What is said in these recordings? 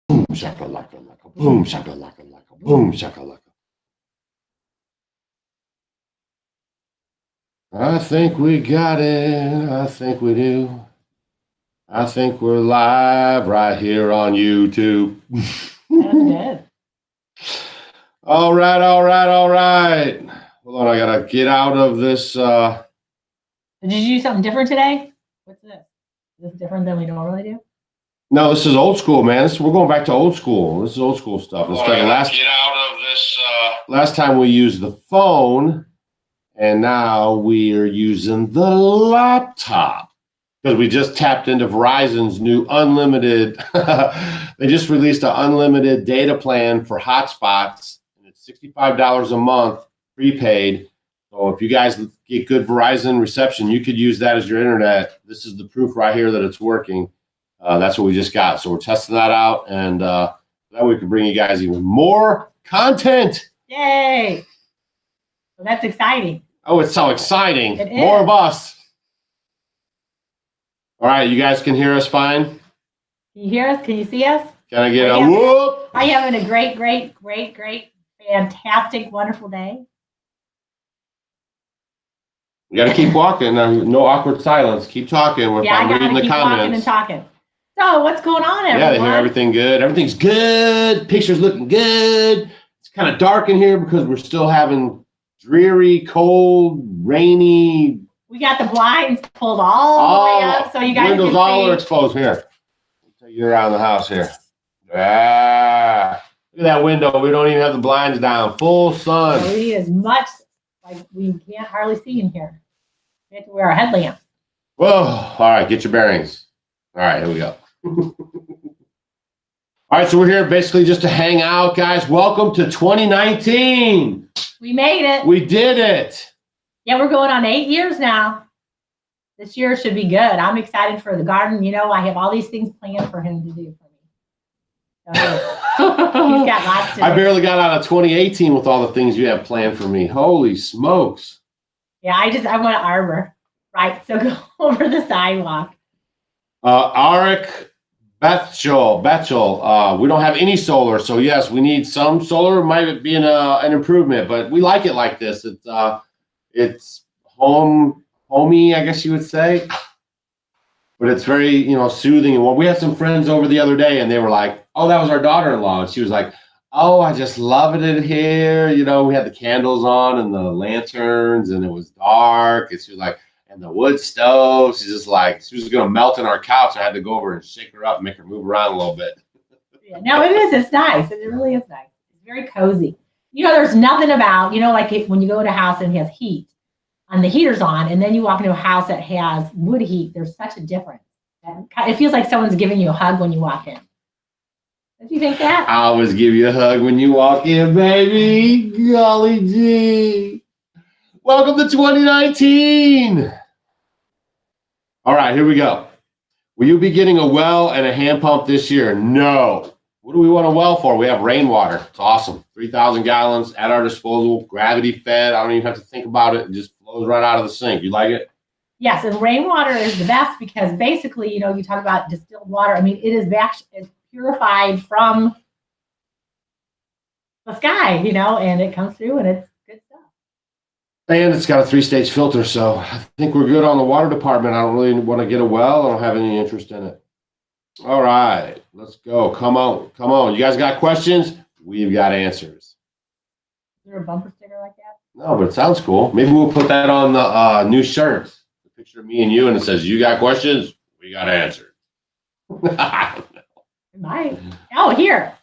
Boom shakalaka laka. Boom shakalaka laka. Boom shakalaka. I think we got it. I think we do. I think we're live right here on YouTube. That's good. All right, all right, all right. Hold on, I gotta get out of this. Did you do something different today? What's this? Is this different than we normally do? No, this is old school, man. We're going back to old school. This is old school stuff. It's like Get out of this. last time we used the phone, and now we are using the laptop because we just tapped into Verizon's new unlimited. They just released an unlimited data plan for hotspots, and it's $65 a month prepaid. So if you guys get good Verizon reception, you could use that as your internet. This is the proof right here that it's working. That's what we just got. So we're testing that out, and that way we can bring you guys even more content. Yay! Well, that's exciting. Oh, it's so exciting. It is. More of us. All right, you guys can hear us fine? Can you hear us? Can you see us? Can I get a whoop? Are you having a great, fantastic, wonderful day? You got to keep walking. No awkward silence. Keep talking. I'm reading the keep comments. Walking and talking. So what's going on, everyone? Yeah, they hear everything good. Everything's good. Picture's looking good. It's kind of dark in here because we're still having dreary, cold, rainy. We got the blinds pulled all the way up, so you guys windows can all see. are exposed. Here, take you around the house here. Ah, look at that window. We don't even have the blinds down. Full sun. So we need as much, like we can't hardly see in here. We have to wear a headlamp. Whoa! All right, get your bearings. All right, here we go. All right, so we're here basically just to hang out, guys. Welcome to 2019. We made it. We did it. Yeah, we're going on 8 years now. This year should be good. I'm excited for the garden. You know, I have all these things planned for him to do for me. So he's got lots to do. I barely got out of 2018 with all the things you have planned for me. Holy smokes. Yeah, I want to arbor. Right, so go over the sidewalk. Arik Bethel, we don't have any solar, so yes, we need some solar. Might be an improvement, but we like it like this. It's homey, I guess you would say, but it's very soothing. And well, we had some friends over the other day, and they were like, "Oh, that was our daughter-in-law," and she was like, "Oh, I just love it here." We had the candles on and the lanterns, and it was dark, and she was like. And the wood stove, she was going to melt in our couch. I had to go over and shake her up and make her move around a little bit. Yeah, no, it is. It's nice. It really is nice. It's very cozy. There's nothing about, when you go to a house and it has heat and the heater's on, and then you walk into a house that has wood heat, there's such a difference. It feels like someone's giving you a hug when you walk in. Don't you think that? I always give you a hug when you walk in, baby. Golly gee. Welcome to 2019. All right, here we go. Will you be getting a well and a hand pump this year? No. What do we want a well for? We have rainwater. It's awesome. 3,000 gallons at our disposal, gravity fed. I don't even have to think about it. It just flows right out of the sink. You like it? Yes, and rainwater is the best because basically, you talk about distilled water. I mean, it's purified from the sky, and it comes through and it's good stuff. And it's got a 3-stage filter, so I think we're good on the water department. I don't really want to get a well. I don't have any interest in it. All right, let's go. Come on. You guys got questions? We've got answers. Is there a bumper sticker like that? No, but it sounds cool. Maybe we'll put that on the new shirts. A picture of me and you, and it says, "You got questions? We got answers." I don't know. It might. Oh, here.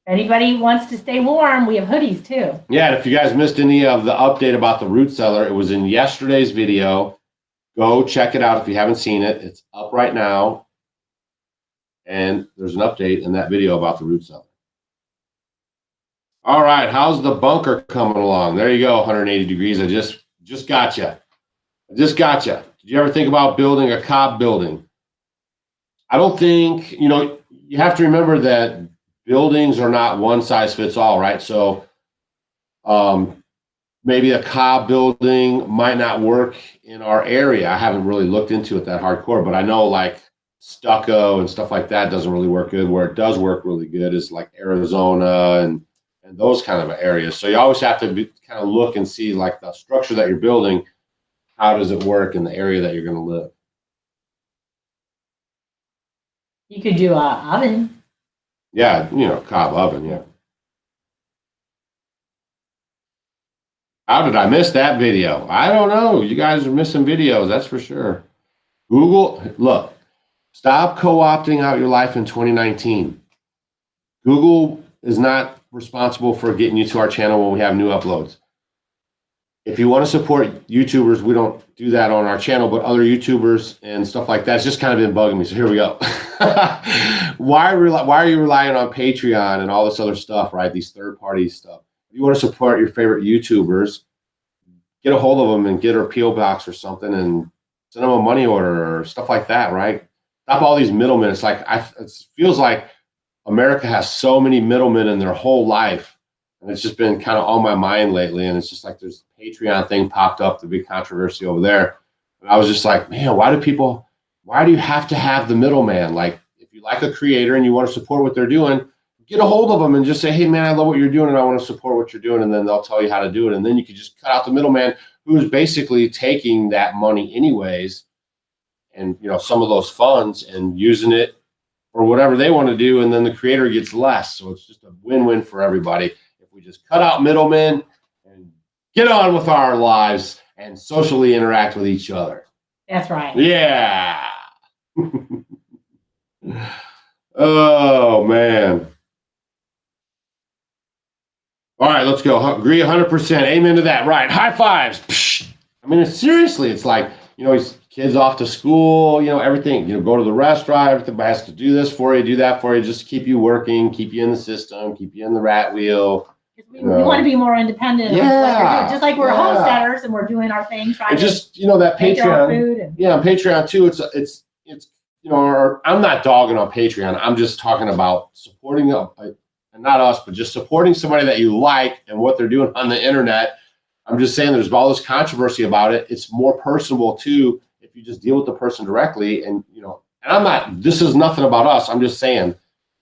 If anybody wants to stay warm, we have hoodies too. Yeah, and if you guys missed any of the update about the root cellar, it was in yesterday's video. Go check it out if you haven't seen it. It's up right now. And there's an update in that video about the root cellar. All right, how's the bunker coming along? There you go, 180 degrees. I just got you. Did you ever think about building a cob building? I don't think, you have to remember that buildings are not one size fits all, right? So maybe a cob building might not work in our area. I haven't really looked into it that hardcore, but I know like stucco and stuff like that doesn't really work good. Where it does work really good is like Arizona and those kind of areas. So you always have to kind of look and see like the structure that you're building, how does it work in the area that you're going to live. You could do a oven. Yeah, you know, cob oven, yeah. How did I miss that video? I don't know. You guys are missing videos, that's for sure. Google, look, stop co-opting out your life in 2019. Google is not responsible for getting you to our channel when we have new uploads. If you want to support YouTubers, we don't do that on our channel, but other YouTubers and stuff like that's just kind of been bugging me. So here we go. Why are you relying on Patreon and all this other stuff, right? These third-party stuff. If you want to support your favorite YouTubers, get a hold of them and get a PO box or something and send them a money order or stuff like that, right? Stop all these middlemen. It's like it feels like America has so many middlemen in their whole life. And it's just been kind of on my mind lately. And it's just like there's a Patreon thing popped up, the big controversy over there. And I was just like, man, why do you have to have the middleman? Like, if you like a creator and you want to support what they're doing, get a hold of them and just say, hey, man, I love what you're doing and I want to support what you're doing. And then they'll tell you how to do it. And then you can just cut out the middleman who's basically taking that money anyways and, you know, some of those funds and using it for whatever they want to do. And then the creator gets less. So it's just a win-win for everybody. We just cut out middlemen and get on with our lives and socially interact with each other. That's right. Yeah. Oh, man. All right, let's go. Agree 100%. Amen to that. Right. High fives. Psh. I mean, seriously, it's like, you know, kids off to school, you know, everything, you know, go to the restaurant, everything has to do this for you, do that for you, just to keep you working, keep you in the system, keep you in the rat wheel. We want to be more independent. Yeah. Just like we're homesteaders and we're doing our thing, trying just, you know, that Patreon. Food and, yeah, on Patreon too. It's you know, I'm not dogging on Patreon. I'm just talking about supporting and not us, but just supporting somebody that you like and what they're doing on the internet. I'm just saying there's all this controversy about it. It's more personable too if you just deal with the person directly. And, you know, and this is nothing about us. I'm just saying,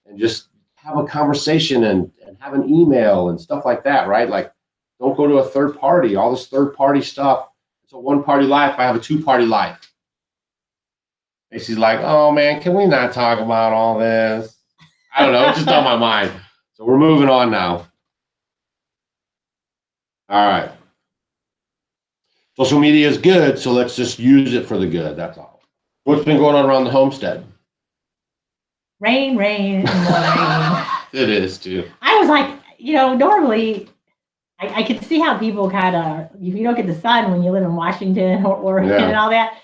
and just have a conversation and have an email and stuff like that, right? Like, don't go to a third party, all this third party stuff. It's a one party life. I have a two party life. Stacy's like, oh man, can we not talk about all this? I don't know, it's just on my mind. So we're moving on now. All right. Social media is good, so let's just use it for the good. That's all. What's been going on around the homestead? Rain, and more rain. It is too. I was like, you know, normally I could see how people kind of, if you don't get the sun when you live in Washington or Oregon and all that,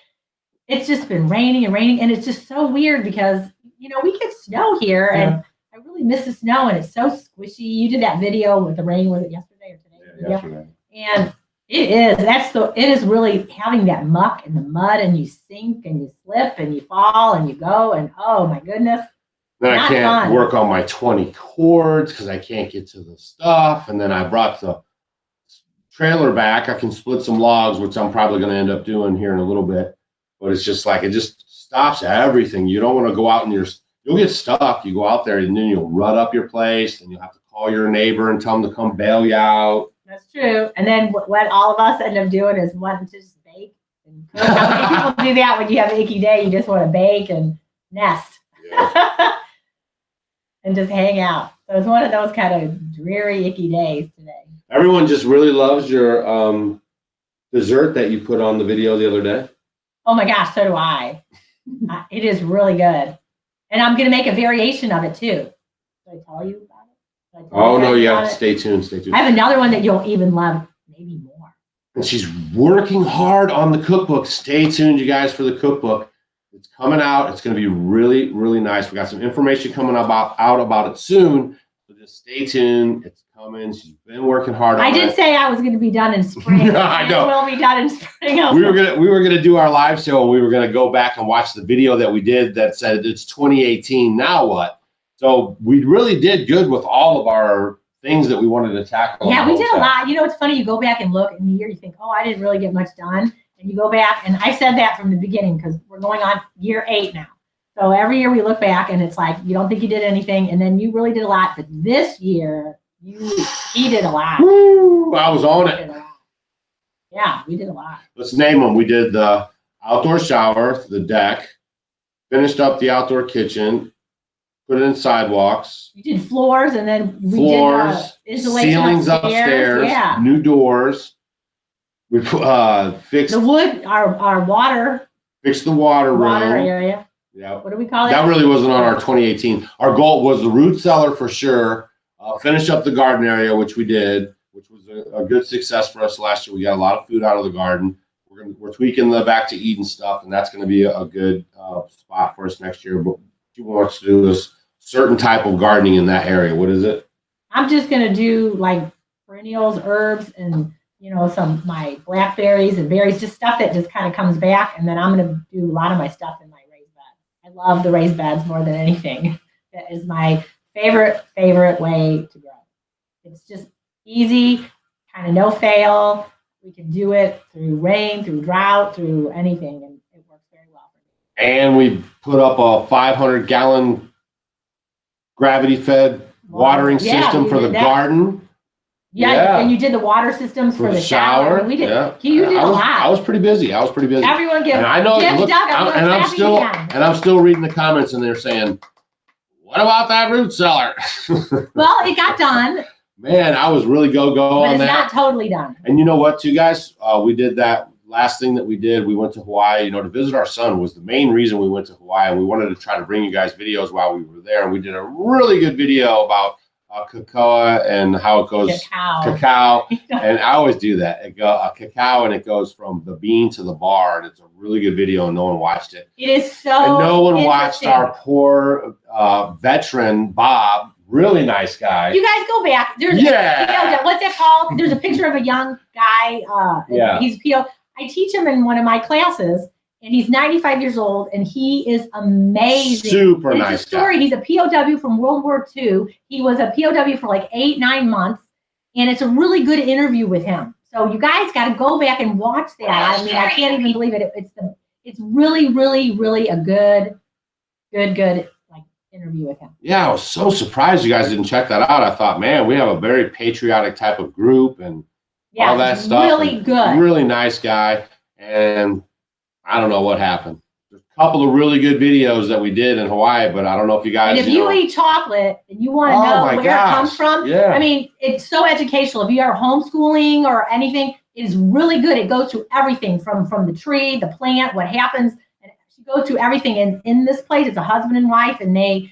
it's just been raining. And it's just so weird because, you know, we get snow here and I really miss the snow and it's so squishy. You did that video with the rain, was it yesterday or today? Yeah, yesterday. And it is really having that muck and the mud and you sink and you slip and you fall and you go and oh my goodness. Then I can't work on my 20 cords because I can't get to the stuff. And then I brought the trailer back. I can split some logs, which I'm probably going to end up doing here in a little bit. But it's just like, it just stops everything. You don't want to go out and you'll get stuck. You go out there and then you'll rut up your place and you'll have to call your neighbor and tell them to come bail you out. That's true. And then what all of us end up doing is wanting to just bake and cook. How many people do that when you have an icky day? You just want to bake and nest. Yeah. And just hang out. So it's one of those kind of dreary, icky days today. Everyone just really loves your dessert that you put on the video the other day. Oh my gosh, so do I. It is really good. And I'm going to make a variation of it too. Did I tell you about it? Oh no, you have to stay tuned. Stay tuned. I have another one that you'll even love, maybe more. And she's working hard on the cookbook. Stay tuned, you guys, for the cookbook. It's coming out. It's going to be really, really nice. We got some information coming out about it soon. So just stay tuned. It's coming. She's been working hard on it. I did say I was going to be done in spring. I know. It will be done in spring. We were gonna do our live show and we were gonna go back and watch the video that we did that said it's 2018. Now what? So we really did good with all of our things that we wanted to tackle. Yeah, we did a lot. You know, it's funny. You go back and look in the year, you think, oh, I didn't really get much done. And you go back, and I said that from the beginning because we're going on year 8 now. So every year we look back and it's like, you don't think you did anything. And then you really did a lot. But this year, he did a lot. Woo, I was on it. Yeah, we did a lot. Let's name them. We did the outdoor shower, the deck, finished up the outdoor kitchen, put it in sidewalks. We did floors, and then we did insulation ceilings upstairs, yeah. New doors. We fixed the wood, our water. Fixed the water room. Area. Yeah. What do we call it? That really wasn't on our 2018. Our goal was the root cellar for sure. Finish up the garden area, which we did, which was a good success for us last year. We got a lot of food out of the garden. We're tweaking the back to Eden stuff, and that's going to be a good spot for us next year. But she wants to do this certain type of gardening in that area. What is it? I'm just going to do like perennials, herbs, and my blackberries and berries, just stuff that just kind of comes back. And then I'm going to do a lot of my stuff in my raised bed. I love the raised beds more than anything. That is my favorite way to grow. It's just easy, kind of no fail. We can do it through rain, through drought, through anything, and it works very well for me. And we put up a 500-gallon gravity-fed watering system for the garden. Yeah, and you did the water systems for the shower. We did. Yeah. You did a lot. I was pretty busy. Everyone gives. And I know. Look, I'm still reading the comments, and they're saying, "What about that root cellar?" Well, it got done. Man, I was really go on that. But it's not totally done. And you know what, too, guys? We did that last thing that we did. We went to Hawaii. To visit our son was the main reason we went to Hawaii. And we wanted to try to bring you guys videos while we were there. And we did a really good video about cacao and how it goes. Cacao. And I always do that. Cacao, and it goes from the bean to the bar. And it's a really good video, and no one watched it. It is so. And no one watched our poor veteran Bob. Really nice guy. You guys go back. There's what's it called? There's a picture of a young guy. He's PO. I teach him in one of my classes, and he's 95 years old, and he is amazing. Super nice story. Guy. He's a POW from World War II. He was a POW for like 8-9 months, and it's a really good interview with him. So you guys got to go back and watch that. I mean, I can't even believe it. It's really, really, really a good interview with him. Yeah, I was so surprised you guys didn't check that out. I thought, man, we have a very patriotic type of group and all that stuff. Really good. Really nice guy. And I don't know what happened. There's a couple of really good videos that we did in Hawaii, but I don't know if you guys. And if you eat chocolate and you want to know where it comes from, I mean, it's so educational. If you are homeschooling or anything, it is really good. It goes to everything from the tree, the plant, what happens. Go to everything in this place. It's a husband and wife, and they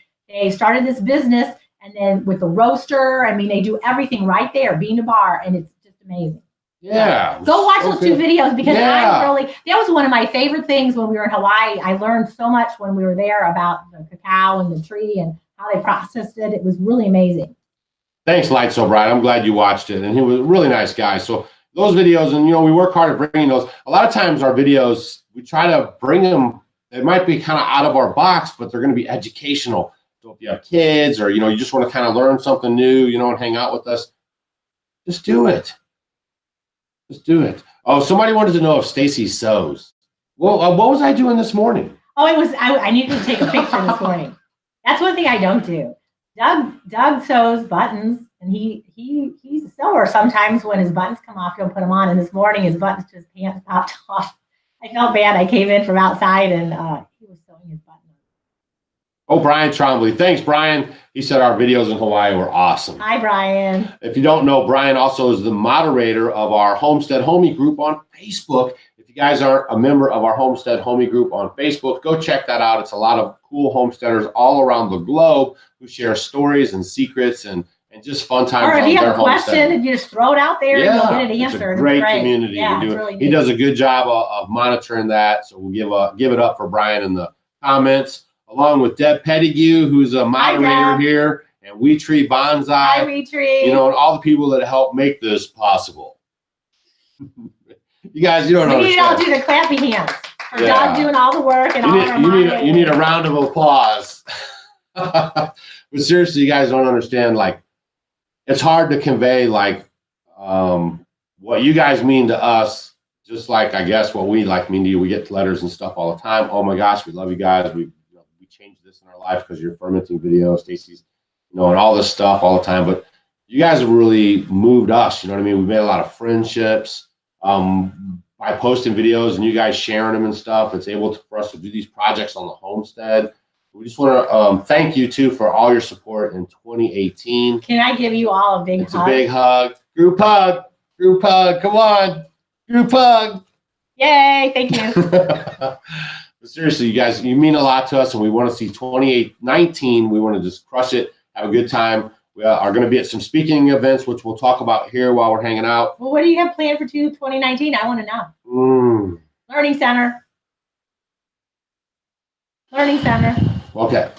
started this business, and then with the roaster, I mean, they do everything right there, bean to bar, and it's just amazing. Yeah. Go watch those 2 videos because that was one of my favorite things when we were in Hawaii. I learned so much when we were there about the cacao and the tree and how they processed it. It was really amazing. Thanks, Light So Bright. I'm glad you watched it, and he was a really nice guy. So those videos, and we work hard at bringing those. A lot of times our videos, we try to bring them. It might be kind of out of our box, but they're going to be educational. So if you have kids or, you just want to kind of learn something new, and hang out with us, just do it. Just do it. Oh, somebody wanted to know if Stacy sews. Well, what was I doing this morning? Oh, I needed to take a picture this morning. That's one thing I don't do. Doug sews buttons, and he's a sewer. Sometimes when his buttons come off, he'll put them on. And this morning, his buttons to his pants popped off. I felt bad. I came in from outside, and he was sewing his button. Oh, Brian Trombley. Thanks, Brian. He said our videos in Hawaii were awesome. Hi, Brian. If you don't know, Brian also is the moderator of our Homestead Homie group on Facebook. If you guys aren't a member of our Homestead Homie group on Facebook, go check that out. It's a lot of cool homesteaders all around the globe who share stories and secrets and just fun times. Or if you have a question, and you just throw it out there and you'll get it answered. It's a great community. Yeah, it's really he does a good job of monitoring that. So we'll give it up for Brian in the comments, along with Deb Pettigrew, who's a moderator here, and We Tree Bonsai. Hi, We Tree. And all the people that help make this possible. You guys, you don't know. We need to all do the clappy hands for Doug doing all the work and you need a round of applause. But seriously, you guys don't understand. It's hard to convey what you guys mean to us, just like I guess what we mean to you. We get letters and stuff all the time. Oh my gosh, we love you guys. We changed this in our life because you're fermenting videos, Stacy's, and all this stuff all the time. But you guys have really moved us. You know what I mean? We've made a lot of friendships by posting videos and you guys sharing them and stuff. It's for us to do these projects on the homestead. We just want to thank you too for all your support in 2018. Can I give you all a big hug? It's a big hug. Group hug. Group hug. Come on. Group hug. Yay. Thank you. But seriously, you guys, you mean a lot to us, and we want to see 2019. We want to just crush it, have a good time. We are going to be at some speaking events, which we'll talk about here while we're hanging out. Well, what do you have planned for 2019? I want to know. Learning center. Learning center. Okay.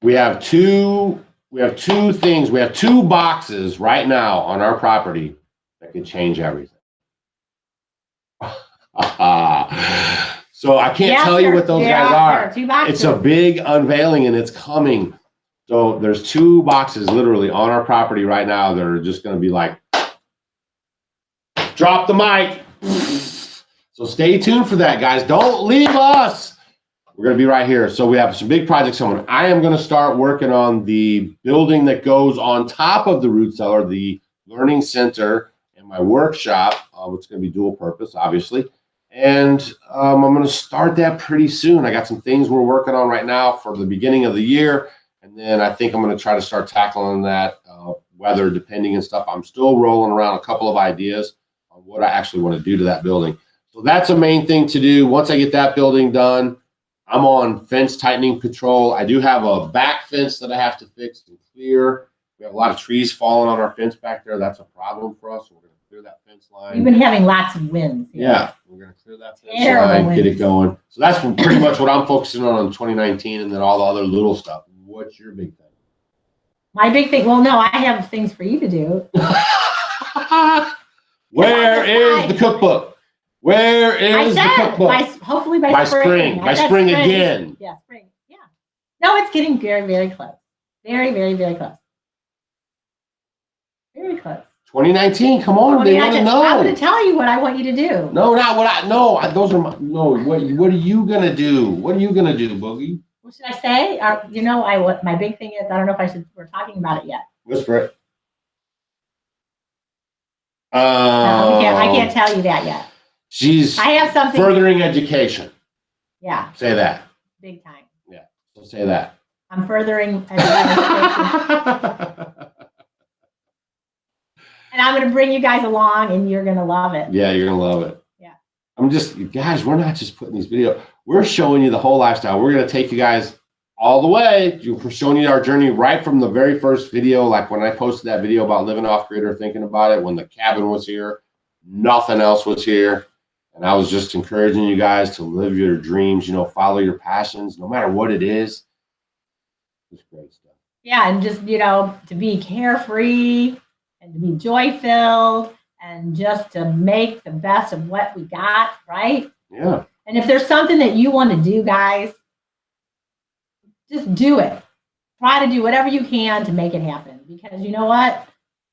We have two things. We have two boxes right now on our property that could change everything. So I can't tell you what those guys are. It's a big unveiling and it's coming. So there's two boxes literally on our property right now that are just going to be like, drop the mic. So stay tuned for that, guys. Don't leave us. We're going to be right here. So we have some big projects coming. I am going to start working on the building that goes on top of the root cellar, the learning center, and my workshop, which is going to be dual purpose, obviously. And I'm going to start that pretty soon. I got some things we're working on right now for the beginning of the year. And then I think I'm going to try to start tackling that weather depending and stuff. I'm still rolling around a couple of ideas on what I actually want to do to that building. So that's a main thing to do. Once I get that building done, I'm on fence tightening patrol. I do have a back fence that I have to fix and clear. We have a lot of trees falling on our fence back there. That's a problem for us. So we're going to clear that fence line. You've been having lots of winds. Yeah, we're going to clear that fence line, get it going. So that's pretty much what I'm focusing on in 2019, and then all the other little stuff. What's your big thing? My big thing? Well, no, I have things for you to do. Where is the cookbook? Where is the cookbook? Hopefully by spring. By spring again. Yeah, spring. Yeah. No, it's getting very, very close. Very, very, very close. Very close. 2019. Come on, they want to know. I'm going to tell you what I want you to do. No, not what I. No, those are my. No, what are you gonna do? What are you gonna do, Boogie? What should I say? What my big thing is. I don't know if we're talking about it yet. Whisper it. No, I can't tell you that yet. I have something. Furthering education. Yeah. Say that. Big time. Yeah. So say that. I'm furthering education. And I'm going to bring you guys along, and you're going to love it. Yeah, you're going to love it. Yeah. Guys, we're not just putting these videos. We're showing you the whole lifestyle. We're going to take you guys all the way. We're showing you our journey right from the very first video, like when I posted that video about living off grid or thinking about it, when the cabin was here, nothing else was here. And I was just encouraging you guys to live your dreams, follow your passions, no matter what it is. It's great stuff. Yeah, and just, to be carefree and to be joy-filled and just to make the best of what we got, right? Yeah. And if there's something that you want to do, guys, just do it. Try to do whatever you can to make it happen. Because you know what?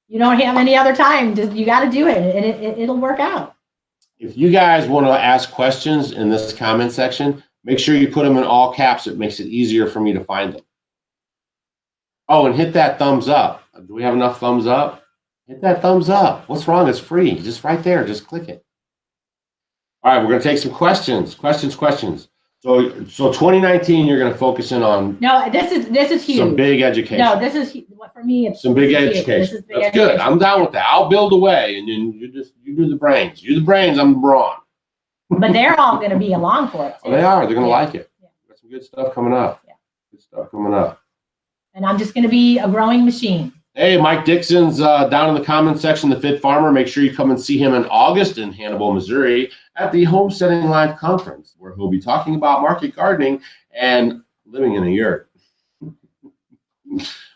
You don't have any other time. You got to do it, and it'll work out. If you guys want to ask questions in this comment section, make sure you put them in all caps. It makes it easier for me to find them. Oh, and hit that thumbs up. Do we have enough thumbs up? Hit that thumbs up. What's wrong? It's free. Just right there. Just click it. All right, we're going to take some questions. So 2019, you're going to focus in on. No, this is huge. Some big education. No, this is for me. It's some big education. That's good. I'm down with that. I'll build away, and then you do the brains. You do the brains. I'm the brawn. But they're all going to be along for it too. Oh, they are. They're going to like it. Yeah. Got some good stuff coming up. Yeah. Good stuff coming up. And I'm just going to be a growing machine. Hey, Mike Dixon's down in the comments section, the Fit Farmer. Make sure you come and see him in August in Hannibal, Missouri at the Homesteading Live Conference, where he'll be talking about market gardening and living in a yurt.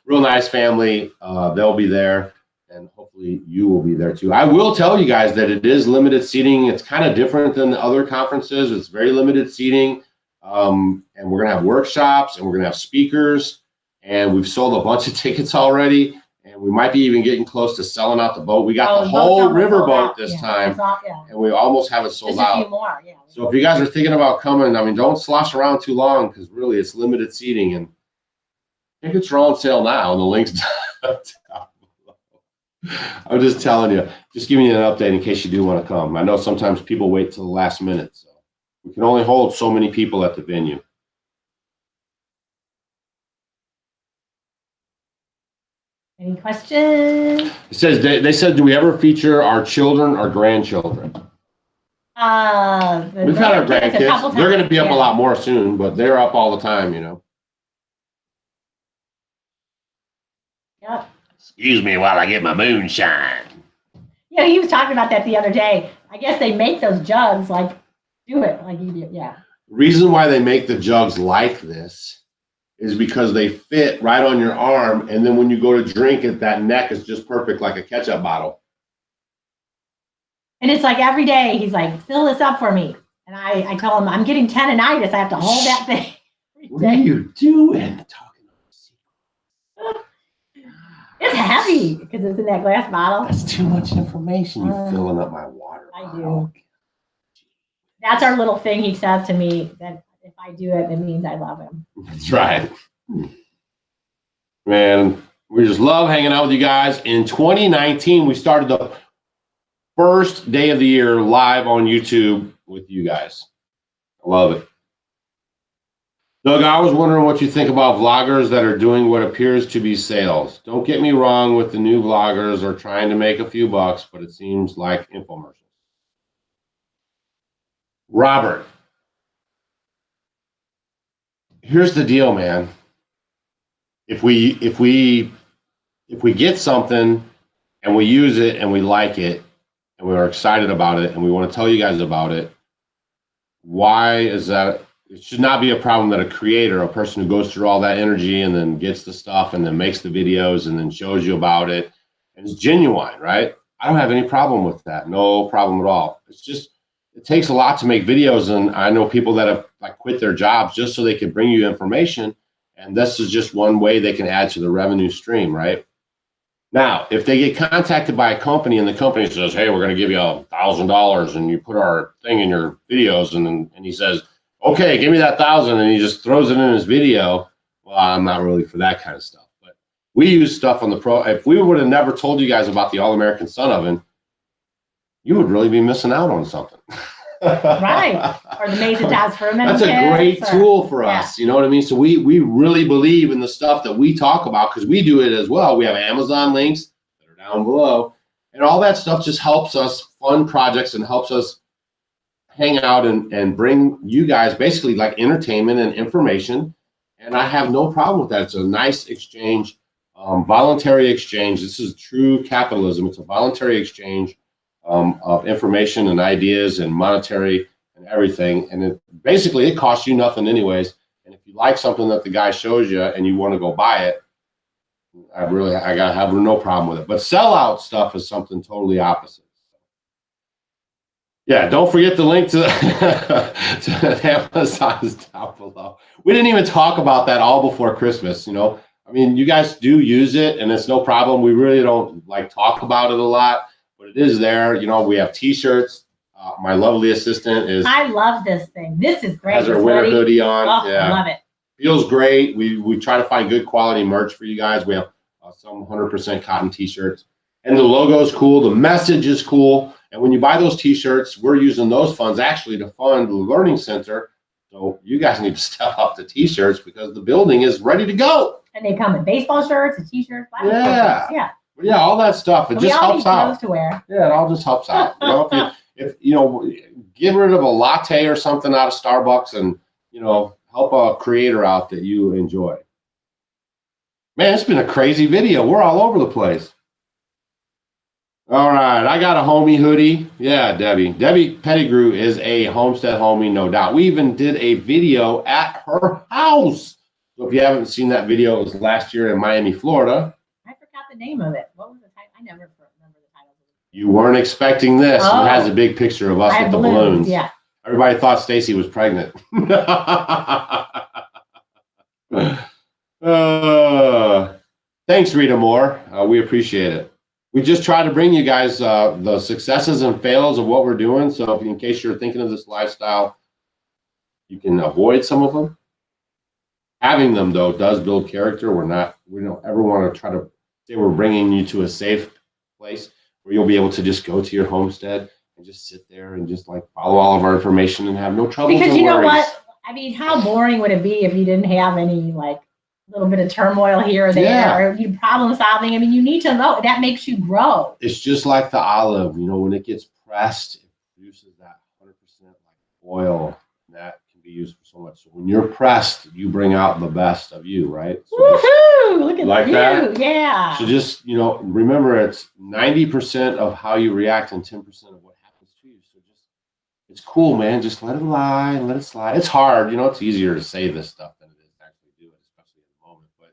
Real nice family. They'll be there, and hopefully you will be there too. I will tell you guys that it is limited seating. It's kind of different than the other conferences. It's very limited seating, and we're going to have workshops, and we're going to have speakers, and we've sold a bunch of tickets already. and we might be even getting close to selling out the boat. We got the boat's whole almost sold riverboat out. this Yeah, time, it's all- yeah. and we almost have it sold Just a few out. more, yeah. So if you guys are thinking about coming, I mean, don't slosh around too long, because really it's limited seating, and tickets are on sale now, and the link's down below. I'm just telling you, just giving you an update in case you do want to come. I know sometimes people wait till the last minute, so we can only hold so many people at the venue. Any questions? It says, they said, do we ever feature our children or grandchildren? We've had our grandkids. They're going to be up a lot more soon, but they're up all the time, you know. Yep. Excuse me while I get my moonshine. Yeah, he was talking about that the other day. I guess they make those jugs like do it like you do. Yeah. Reason why they make the jugs like this is because they fit right on your arm, and then when you go to drink it, that neck is just perfect, like a ketchup bottle. And it's like every day he's like, fill this up for me. And I tell him, I'm getting tendonitis. I have to hold that thing. What are you doing? It's heavy because it's in that glass bottle. That's too much information. You're filling up my water bottle. I do. That's our little thing he says to me, that if I do it, it means I love him. That's right. Man, we just love hanging out with you guys. In 2019, we started the first day of the year live on YouTube with you guys. I love it. Doug, I was wondering what you think about vloggers that are doing what appears to be sales. Don't get me wrong with the new vloggers are trying to make a few bucks, but it seems like infomercials. Robert, here's the deal, man. If we get something and we use it and we like it and we're excited about it and we want to tell you guys about it, why is that? It should not be a problem that a creator, a person who goes through all that energy and then gets the stuff and then makes the videos and then shows you about it and it's genuine, right? I don't have any problem with that. No problem at all. It's just, it takes a lot to make videos, and I know people that have like quit their jobs just so they can bring you information, and this is just one way they can add to the revenue stream, right? Now, if they get contacted by a company and the company says, hey, we're going to give you $1,000 and you put our thing in your videos, and he says, okay, give me that 1,000, and he just throws it in his video. Well, I'm not really for that kind of stuff. But we use stuff on the pro. If we would have never told you guys about the All-American Sun Oven, you would really be missing out on something. Right. Or the Mason Taz fermenting. That's a great tool for us. You know what I mean? So we really believe in the stuff that we talk about because we do it as well. We have Amazon links that are down below. And all that stuff just helps us fund projects and helps us hang out and bring you guys basically like entertainment and information. And I have no problem with that. It's a nice exchange, voluntary exchange. This is true capitalism. It's a voluntary exchange of information and ideas and monetary and everything. And it basically costs you nothing anyways. And if you like something that the guy shows you and you want to go buy it, I have no problem with it. But sellout stuff is something totally opposite. Yeah, don't forget the link to Amazon is down below. We didn't even talk about that all before Christmas, you know. I mean, you guys do use it, and it's no problem. We really don't like talk about it a lot, but it is there. You know, we have T-shirts. My lovely assistant is. I love this thing. This is great. Has her winter hoodie on. Oh, yeah, I love it. Feels great. We try to find good quality merch for you guys. We have some 100% cotton T-shirts, and the logo is cool. The message is cool. And when you buy those T-shirts, we're using those funds actually to fund the Learning Center. So you guys need to step up the T-shirts because the building is ready to go. And they come in baseball shirts and T-shirts. Yeah, all that stuff. It just helps out. To wear. Yeah, it all just helps out. You know, if you know, get rid of a latte or something out of Starbucks, and you know, help a creator out that you enjoy. Man, it's been a crazy video. We're all over the place. All right, I got a homie hoodie. Yeah, Debbie. Debbie Pettigrew is a Homestead homie, no doubt. We even did a video at her house. So if you haven't seen that video, it was last year in Miami, Florida. I forgot the name of it. What was the title? I never remember the title. You weren't expecting this. Oh. It has a big picture of us with the balloons. Yeah. Everybody thought Stacy was pregnant. Thanks, Rita Moore. We appreciate it. We just try to bring you guys the successes and fails of what we're doing. So if, in case you're thinking of this lifestyle, you can avoid some of them. Having them, though, does build character. We don't ever want to try to say we're bringing you to a safe place where you'll be able to just go to your homestead and just sit there and just like follow all of our information and have no trouble. Because you know what? I mean, how boring would it be if you didn't have any like little bit of turmoil here or there, or you problem solving? I mean, you need to know that makes you grow. It's just like the olive, you know, when it gets pressed, it produces that 100% like oil that can be used for so much. So when you're pressed, you bring out the best of you, right? So woohoo! Look at like you, that. Yeah. So just, you know, remember it's 90% of how you react and 10% of what happens to you. So just, it's cool, man. Just let it lie and let it slide. It's hard, you know. It's easier to say this stuff than it is to actually do it, especially in the moment. But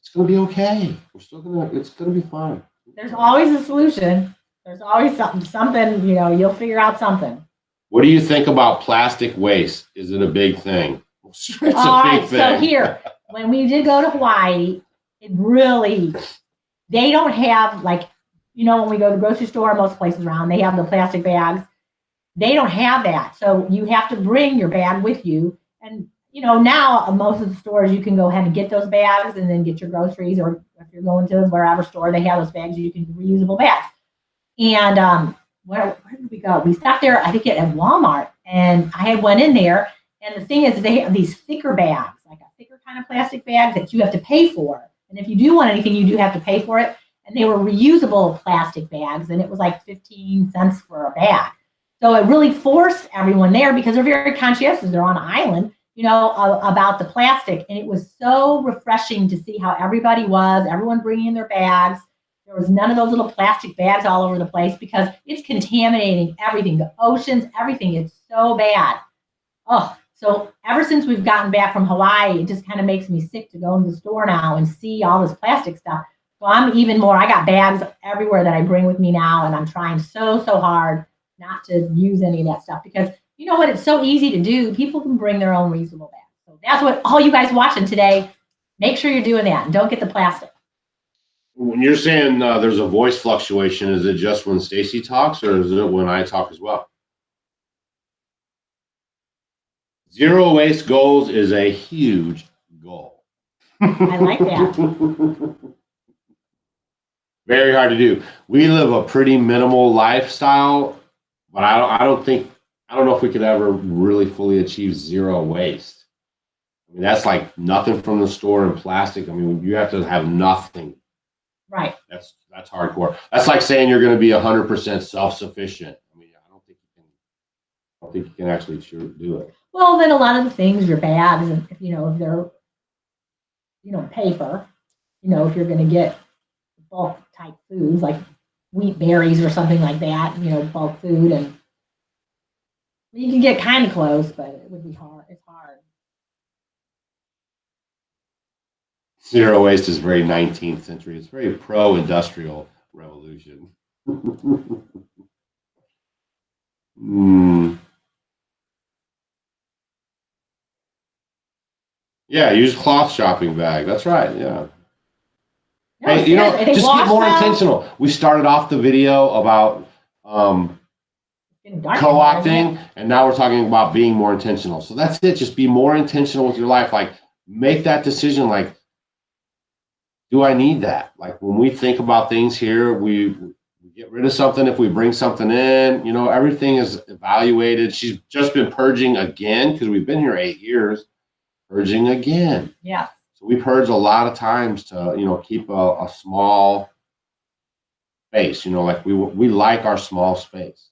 it's gonna be okay. It's gonna be fine. There's always a solution. There's always something, you know, you'll figure out something. What do you think about plastic waste? Is it a big thing? It's a big thing. So here, when we did go to Hawaii, it really, they don't have like, you know, when we go to the grocery store, most places around, they have the plastic bags. They don't have that. So you have to bring your bag with you. And, you know, now most of the stores, you can go ahead and get those bags and then get your groceries, or if you're going to wherever store, they have those bags, you can reusable bags. And where did we go? We stopped there, I think at Walmart, and I had one in there. And the thing is, they have these thicker bags, like a thicker kind of plastic bag that you have to pay for. And if you do want anything, you do have to pay for it. And they were reusable plastic bags, and it was like 15 cents for a bag. So it really forced everyone there, because they're very conscientious. They're on an island, you know, about the plastic. And it was so refreshing to see how everyone bringing in their bags. There was none of those little plastic bags all over the place, because it's contaminating everything, the oceans, everything. It's so bad. Oh, so ever since we've gotten back from Hawaii, it just kind of makes me sick to go into the store now and see all this plastic stuff. So I'm even more, I got bags everywhere that I bring with me now, and I'm trying so hard not to use any of that stuff, because you know what? It's so easy to do. People can bring their own reusable bags. So that's what all you guys watching today, make sure you're doing that and don't get the plastic. When you're saying there's a voice fluctuation, is it just when Stacy talks, or is it when I talk as well? Zero waste goals is a huge goal. I like that. Very hard to do. We live a pretty minimal lifestyle, but I don't know if we could ever really fully achieve zero waste. I mean, that's like nothing from the store and plastic. I mean, you have to have nothing. Right. That's hardcore. That's like saying you're going to be 100% self-sufficient. I mean, I don't think you can actually do it. Well, then a lot of the things, your bags, and if they're, paper, if you're going to get bulk type foods like wheat berries or something like that, bulk food, and you can get kind of close, but it would be hard. It's hard. Zero waste is very 19th century. It's very pro-industrial revolution. Yeah, use cloth shopping bag. That's right. Yeah. No, hey, just get more intentional. We started off the video about co-opting, and now we're talking about being more intentional. So that's it. Just be more intentional with your life. Like, make that decision. Like, do I need that? Like, when we think about things here, we get rid of something if we bring something in. Everything is evaluated. She's just been purging again, because we've been here 8 years. Purging again. Yeah. So we purge a lot of times to, keep a small space, like we like our small space.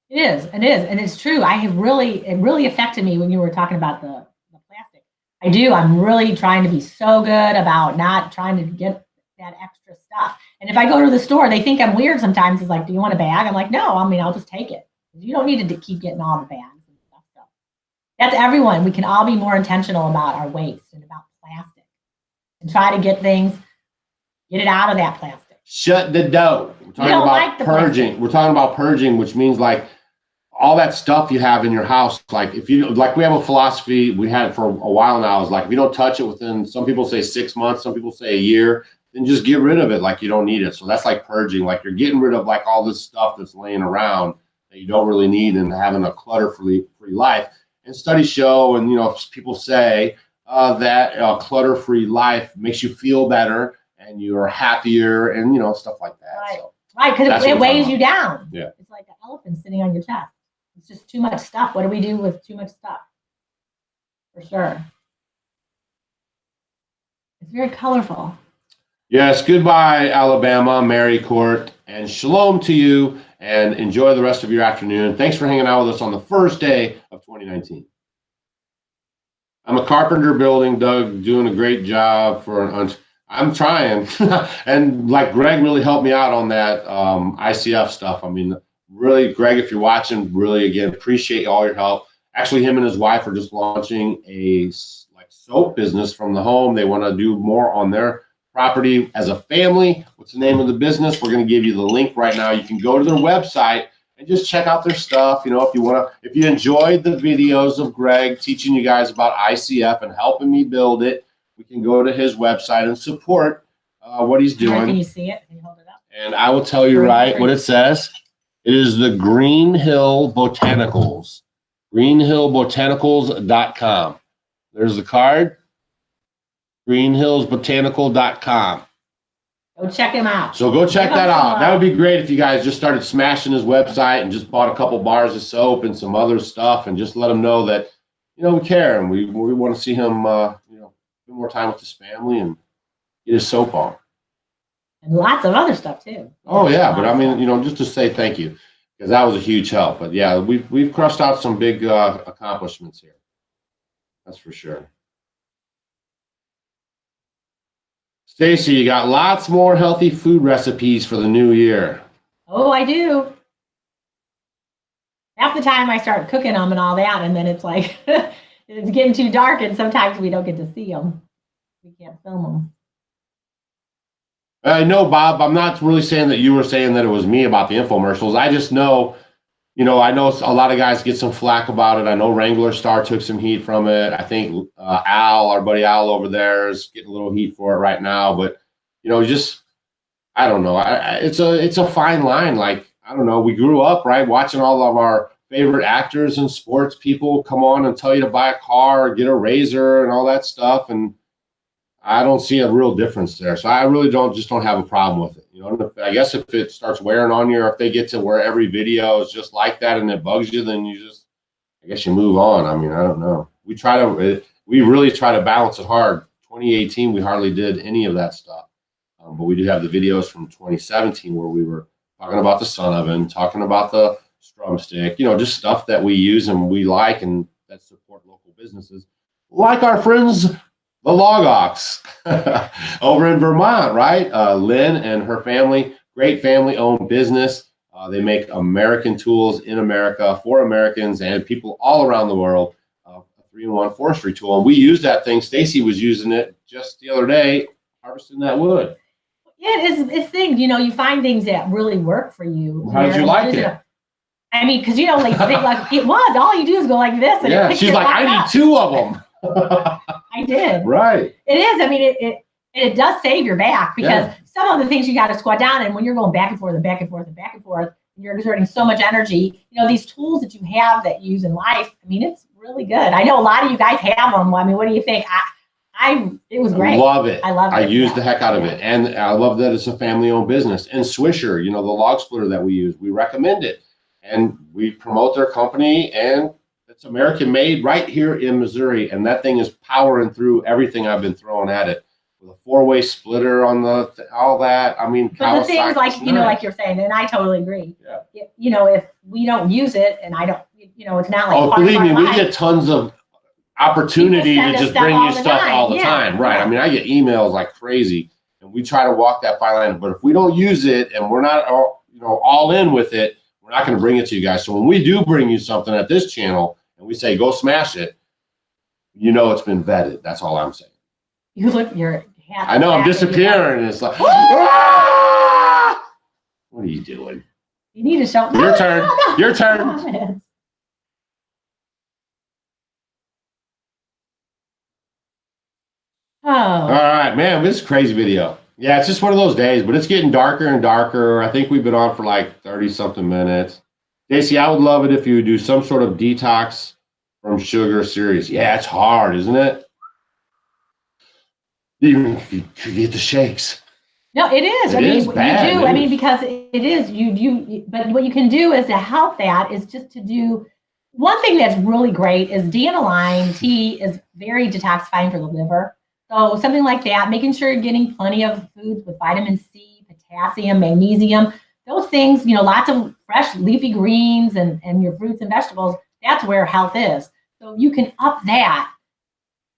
It is, and it's true. It really affected me when you were talking about the plastic. I do. I'm really trying to be so good about not trying to get that extra stuff. And if I go to the store, they think I'm weird sometimes. It's like, do you want a bag? I'm like, no, I'll just take it. You don't need to keep getting all the bags and stuff. So that's everyone. We can all be more intentional about our waste and about plastic, and try to get it out of that plastic. Shut the door. We're talking about purging. We're talking about purging, which means like all that stuff you have in your house. Like we have a philosophy we had for a while now, is like, if you don't touch it within, some people say 6 months, some people say a year, then just get rid of it like you don't need it. So that's like purging, like you're getting rid of like all this stuff that's laying around that you don't really need and having a clutter-free life. And studies show, and people say that a clutter-free life makes you feel better and you're happier and stuff like that. Right, So right, because it weighs you down. Yeah, it's like an elephant sitting on your chest. It's just too much stuff. What do we do with too much stuff? For sure. It's very colorful. Yes, goodbye, Alabama, Mary Court, and shalom to you, and enjoy the rest of your afternoon. Thanks for hanging out with us on the first day of 2019. I'm a carpenter building, Doug, doing a great job I'm trying. And like Greg really helped me out on that ICF stuff. I mean, really, Greg, if you're watching, really, again, appreciate all your help. Actually, him and his wife are just launching a soap business from the home. They want to do more on their property as a family. What's the name of the business? We're going to give you the link right now. You can go to their website and just check out their stuff. If you enjoyed the videos of Greg teaching you guys about ICF and helping me build it, we can go to his website and support what he's doing. Can you see it? Can you hold it up? And I will tell you what it says. It is the Green Hill Botanicals. greenhillbotanicals.com. There's the card. greenhillsbotanical.com. Go check him out. So go check that out. That would be great if you guys just started smashing his website and just bought a couple bars of soap and some other stuff and just let him know that, we care and we want to see him, spend more time with his family and get his soap on. And lots of other stuff too. Oh yeah, but I mean, just to say thank you, because that was a huge help. But yeah, we've crushed out some big accomplishments here. That's for sure. Stacy, you got lots more healthy food recipes for the new year. Oh, I do. Half the time I start cooking them and all that, and then it's like it's getting too dark, and sometimes we don't get to see them. We can't film them. No, Bob, I'm not really saying that you were saying that it was me about the infomercials. I just know, I know a lot of guys get some flack about it. I know Wrangler Star took some heat from it. I think Al, our buddy Al over there, is getting a little heat for it right now. But, I don't know. It's a fine line. Like, I don't know. We grew up, right, watching all of our favorite actors and sports people come on and tell you to buy a car, or get a razor and all that stuff. And I don't see a real difference there. So I really don't have a problem with it. I guess if it starts wearing on you, or if they get to where every video is just like that and it bugs you, then I guess you move on. I mean, I don't know. We really try to balance it hard. 2018, we hardly did any of that stuff. But we do have the videos from 2017 where we were talking about the sun oven, talking about the strum stick, just stuff that we use and we like and that support local businesses. Like our friends, the Log Ox over in Vermont, right? Lynn and her family, great family-owned business. They make American tools in America for Americans and people all around the world. A 3-in-1 forestry tool, and we use that thing. Stacy was using it just the other day, harvesting that wood. Yeah, it's things. You find things that really work for you. How did you like it? I mean, because like it was all you do is go like this. And yeah, she's like, I need 2 of them. I did. Right. It is. I mean, it does save your back because some of the things you got to squat down, and when you're going back and forth and back and forth and back and forth, and you're exerting so much energy. These tools that you have that you use in life. I mean, it's really good. I know a lot of you guys have them. I mean, what do you think? It was great. I love it. I love it. I use the heck out of it, and I love that it's a family-owned business. And Swisher, the log splitter that we use, we recommend it, and we promote their company, and it's American made right here in Missouri, and that thing is powering through everything I've been throwing at it with a 4-way splitter on all that. I mean, but the things like like you're saying, and I totally agree. Yeah. If we don't use it, and I don't, it's not like. Oh, believe me, we get tons of opportunity to just bring you stuff all the time, right? I mean, I get emails like crazy, and we try to walk that fine line. But if we don't use it and we're not, all in with it, we're not going to bring it to you guys. So when we do bring you something at this channel and we say go smash it, it's been vetted. That's all I'm saying. You look your hat. I know I'm disappearing. And it's like, ah! What are you doing? You need to show. Your turn. Your turn. Oh. All right, man, this is a crazy video. Yeah, it's just one of those days, but it's getting darker and darker. I think we've been on for like 30 something minutes. Stacy, I would love it if you would do some sort of detox from sugar series. Yeah, it's hard, isn't it? Even if you get the shakes. No, it is. It is bad you do. I mean, news. because it is. But what you can do is to help that is just to do one thing that's really great is dandelion tea is very detoxifying for the liver. So something like that, making sure you're getting plenty of foods with vitamin C, potassium, magnesium, those things, lots of fresh leafy greens and your fruits and vegetables, that's where health is. So you can up that.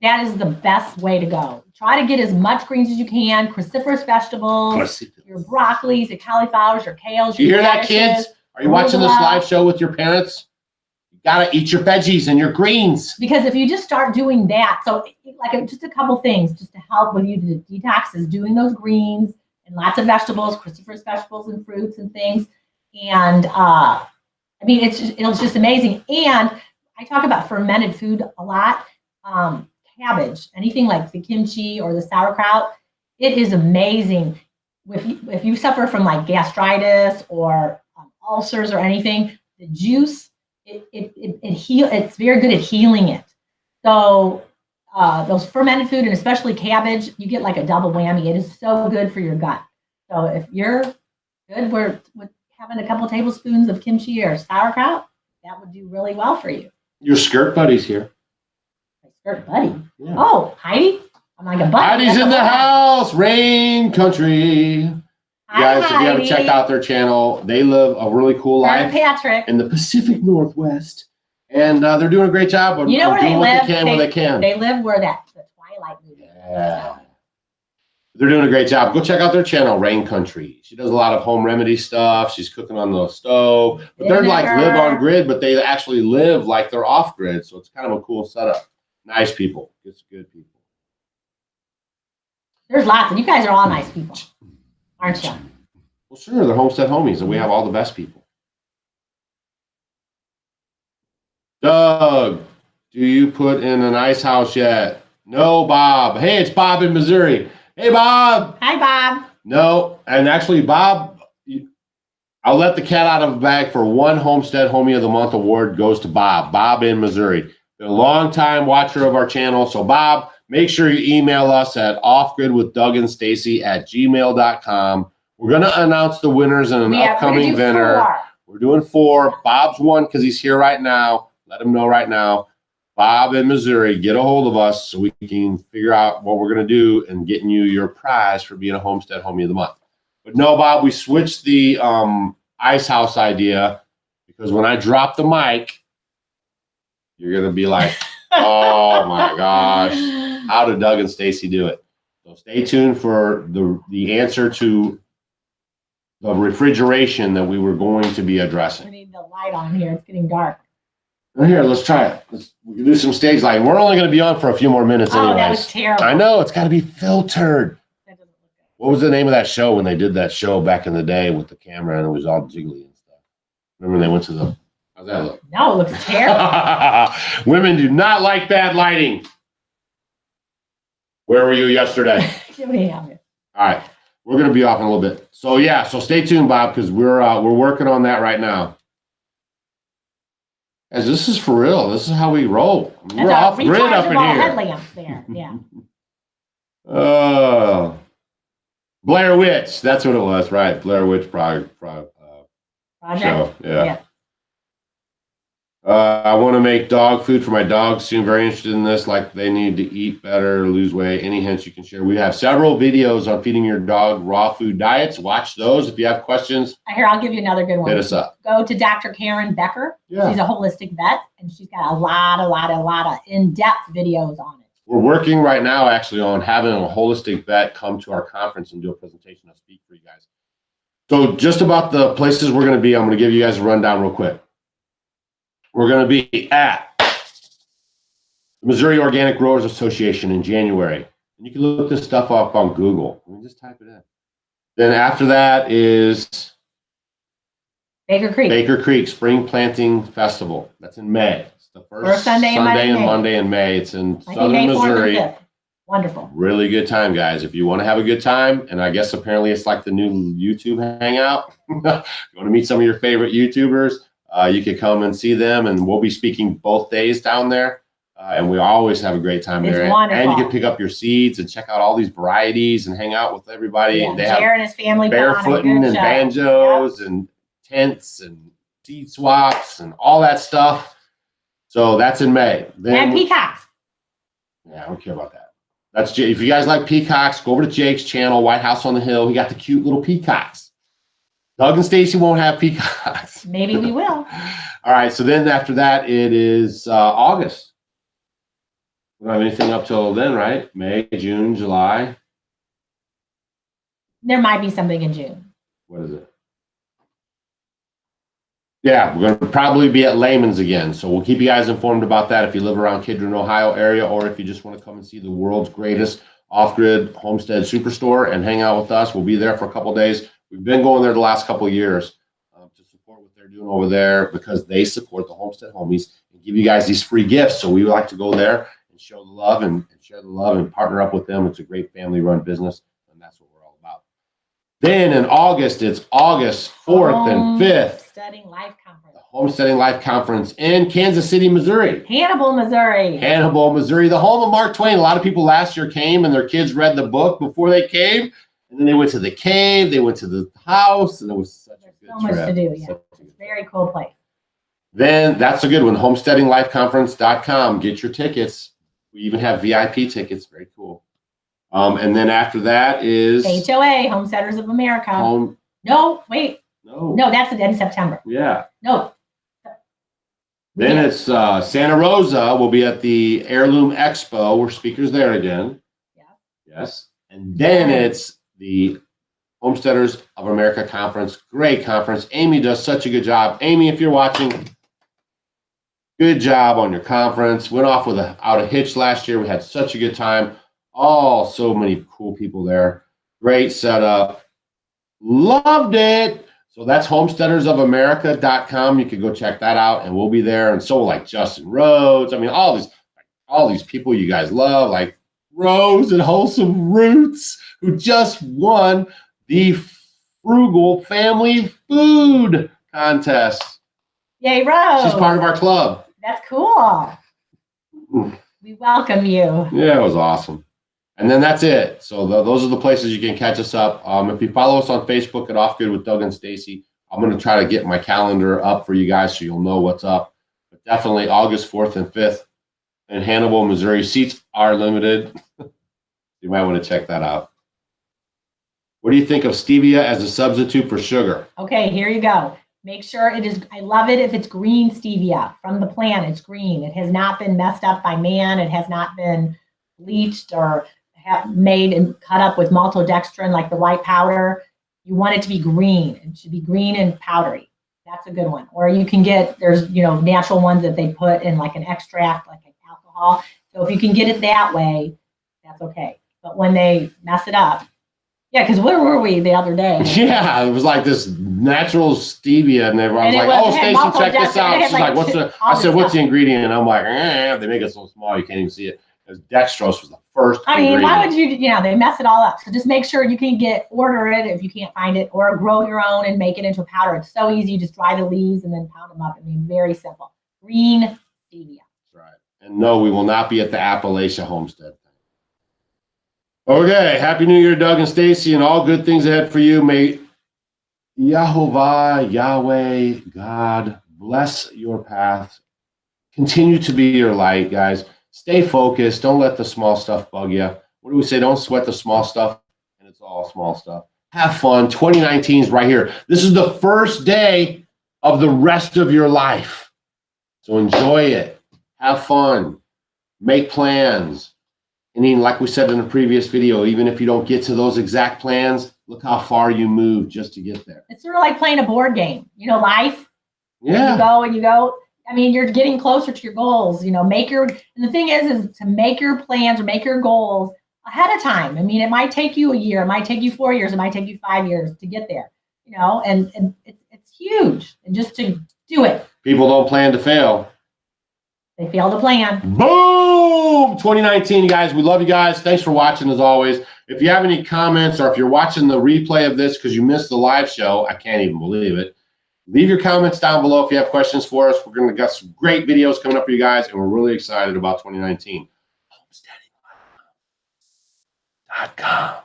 That is the best way to go. Try to get as much greens as you can, cruciferous vegetables, your broccolis, your cauliflowers, your kales. You hear that, kids? Are you watching this live show with your parents? You gotta eat your veggies and your greens. Because if you just start doing that, so like just a couple things just to help with you to detox is doing those greens and lots of vegetables, cruciferous vegetables and fruits and things. And I mean, it's just amazing. And I talk about fermented food a lot. Cabbage, anything like the kimchi or the sauerkraut, it is amazing. If you suffer from like gastritis or ulcers or anything, the juice it's very good at healing it. So those fermented food and especially cabbage, you get like a double whammy. It is so good for your gut. So if you're good with having a couple tablespoons of kimchi or sauerkraut, that would do really well for you. Your skirt buddy's here. Buddy. Yeah. Oh, Heidi. I'm like a buddy. Heidi's in the house. Rain Country. Guys, if you haven't checked out their channel, they live a really cool life Patrick. in the Pacific Northwest. And they're doing a great job of doing what they can when they can. They live where the Twilight movie. Yeah. They're doing a great job. Go check out their channel, Rain Country. She does a lot of home remedy stuff. She's cooking on the stove. But they're like live on grid, but they actually live like they're off grid. So it's kind of a cool setup. Nice people. It's good people. There's lots, and you guys are all nice people, aren't you? Well, sure. They're Homestead homies, and we have all the best people. Doug, do you put in an ice house yet? No, Bob. Hey, it's Bob in Missouri. Hey, Bob. Hi, Bob. No, and actually, Bob, I'll let the cat out of the bag for one Homestead Homie of the Month award goes to Bob. Bob in Missouri. Been a long time watcher of our channel. So Bob, make sure you email us at offgridwithdougandstacy@gmail.com. We're going to announce the winners in an upcoming winner. We're doing 4. Bob's won because he's here right now. Let him know right now. Bob in Missouri, get a hold of us so we can figure out what we're going to do and getting you your prize for being a Homestead Homie of the Month. But no, Bob, we switched the ice house idea because when I drop the mic, you're going to be like, oh my gosh, how did Doug and Stacy do it? So stay tuned for the answer to the refrigeration that we were going to be addressing. We need the light on here. It's getting dark. Here, let's try it. We can do some stage lighting. We're only going to be on for a few more minutes anyways. Oh, that was terrible. I know. It's got to be filtered. That doesn't look good. What was the name of that show when they did that show back in the day with the camera and it was all jiggly and stuff? Remember when they went to the... How's that look? No, it looks terrible. Women do not like bad lighting. Where were you yesterday? Give me a helmet. All right. We're going to be off in a little bit. So, yeah. So, stay tuned, Bob, because we're working on that right now. As this is for real. This is how we roll. We're off grid up in here. Headlamps there. Yeah. Blair Witch. That's what it was, right? Blair Witch project. Show. Yeah. I want to make dog food for my dogs soon. Very interested in this. Like they need to eat better, lose weight. Any hints you can share? We have several videos on feeding your dog raw food diets. Watch those. If you have questions, here, I'll give you another good one. Hit us up. Go to Dr. Karen Becker. Yeah. She's a holistic vet, and she's got a lot of in-depth videos on it. We're working right now actually on having a holistic vet come to our conference and do a presentation. I'll speak for you guys. So just about the places we're going to be, I'm going to give you guys a rundown real quick. We're going to be at the Missouri Organic Growers Association in January. And you can look this stuff up on Google. Just type it in. Then after that is Baker Creek Spring Planting Festival. That's in May. It's the first Sunday and Monday in May. It's in southern Missouri. Wonderful. Really good time, guys. If you want to have a good time, and I guess apparently it's like the new YouTube hangout. You want to meet some of your favorite YouTubers, you could come and see them, and we'll be speaking both days down there. And we always have a great time It's there. wonderful. And you can pick up your seeds and check out all these varieties and hang out with everybody. Yeah, They Jared have and his family put on a barefooting good and show. banjos and tents and seed swaps and all that stuff. So that's in May. And peacocks. Yeah, I don't care about that. That's if you guys like peacocks, go over to Jake's channel, White House on the Hill. He got the cute little peacocks. Doug and Stacy won't have peacocks. Maybe we will. All right. So then after that, it is August. We don't have anything up till then, right? May, June, July. There might be something in June. What is it? Yeah, we're going to probably be at Layman's again. So we'll keep you guys informed about that if you live around Kidron, Ohio area, or if you just want to come and see the world's greatest off-grid homestead superstore and hang out with us. We'll be there for a couple of days. We've been going there the last couple of years to support what they're doing over there because they support the Homestead Homies and give you guys these free gifts. So we like to go there and show the love and share the love and partner up with them. It's a great family-run business, and that's what we're all about. Then in August, it's August 4th and 5th. Homesteading Life Conference. The Homesteading Life Conference in Kansas City, Missouri. Hannibal, Missouri. Hannibal, Missouri, the home of Mark Twain. A lot of people last year came and their kids read the book before they came. And then they went to the cave, they went to the house, and it was such a good trip. So much to do, yeah. It's a very cool place. Then that's a good one, homesteadinglifeconference.com. Get your tickets. We even have VIP tickets. Very cool. And then after that is HOA, Homesteaders of America. No, wait. No, that's the end of September. Yeah. No. Then it's Santa Rosa. We'll be at the Heirloom Expo. We're speakers there again. Yeah. Yes. And then it's the Homesteaders of America Conference. Great conference. Amy does such a good job. Amy, if you're watching, good job on your conference. Went off without a hitch last year. We had such a good time. Oh, so many cool people there. Great setup. Loved it. So that's homesteadersofamerica.com. You can go check that out, and we'll be there. And so like Justin Rhodes. I mean, all these people you guys love, like Rose and Wholesome Roots, who just won the Frugal Family Food Contest. Yay, Rose. She's part of our club. That's cool. We welcome you. Yeah, it was awesome. And then that's it. So those are the places you can catch us up. If you follow us on Facebook at Off Good with Doug and Stacy, I'm going to try to get my calendar up for you guys so you'll know what's up. But definitely August 4th and 5th in Hannibal, Missouri. Seats are limited. You might want to check that out. What do you think of stevia as a substitute for sugar? Okay, here you go. Make sure it is, I love it if it's green stevia from the plant. It's green. It has not been messed up by man. It has not been bleached or made and cut up with maltodextrin like the white powder. You want it to be green. It should be green and powdery. That's a good one. Or you can get, there's, natural ones that they put in like an extract, like an alcohol. So if you can get it that way, that's okay. But when they mess it up, yeah, because where were we the other day? Yeah, it was like this natural stevia, and everyone was like, "Oh, Stacy, check this out." She's like, "What's the?" I said, "What's the ingredient?" And I'm like, "They make it so small you can't even see it." Because dextrose was the first. I mean, why would you? They mess it all up. So just make sure you can order it if you can't find it, or grow your own and make it into a powder. It's so easy. You just dry the leaves and then pound them up. I mean, very simple. Green stevia. That's right. And no, we will not be at the Appalachia Homestead. Okay, Happy New Year, Doug and Stacy, and all good things ahead for you. May Yahovah, Yahweh, God, bless your path. Continue to be your light, guys. Stay focused. Don't let the small stuff bug you. What do we say? Don't sweat the small stuff, and it's all small stuff. Have fun. 2019 is right here. This is the first day of the rest of your life. So enjoy it. Have fun. Make plans. And then, like we said in the previous video, even if you don't get to those exact plans, look how far you moved just to get there. It's sort of like playing a board game. Life. Yeah. You go. I mean, you're getting closer to your goals. And the thing is to make your plans or make your goals ahead of time. I mean, it might take you a year, it might take you 4 years, it might take you 5 years to get there. And it's huge. And just to do it. People don't plan to fail. They failed to plan. Boom! 2019, you guys. We love you guys. Thanks for watching as always. If you have any comments or if you're watching the replay of this because you missed the live show, I can't even believe it. Leave your comments down below if you have questions for us. We're going to get some great videos coming up for you guys, and we're really excited about 2019. Homesteading.com.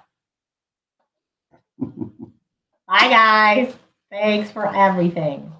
Bye, guys. Thanks for everything.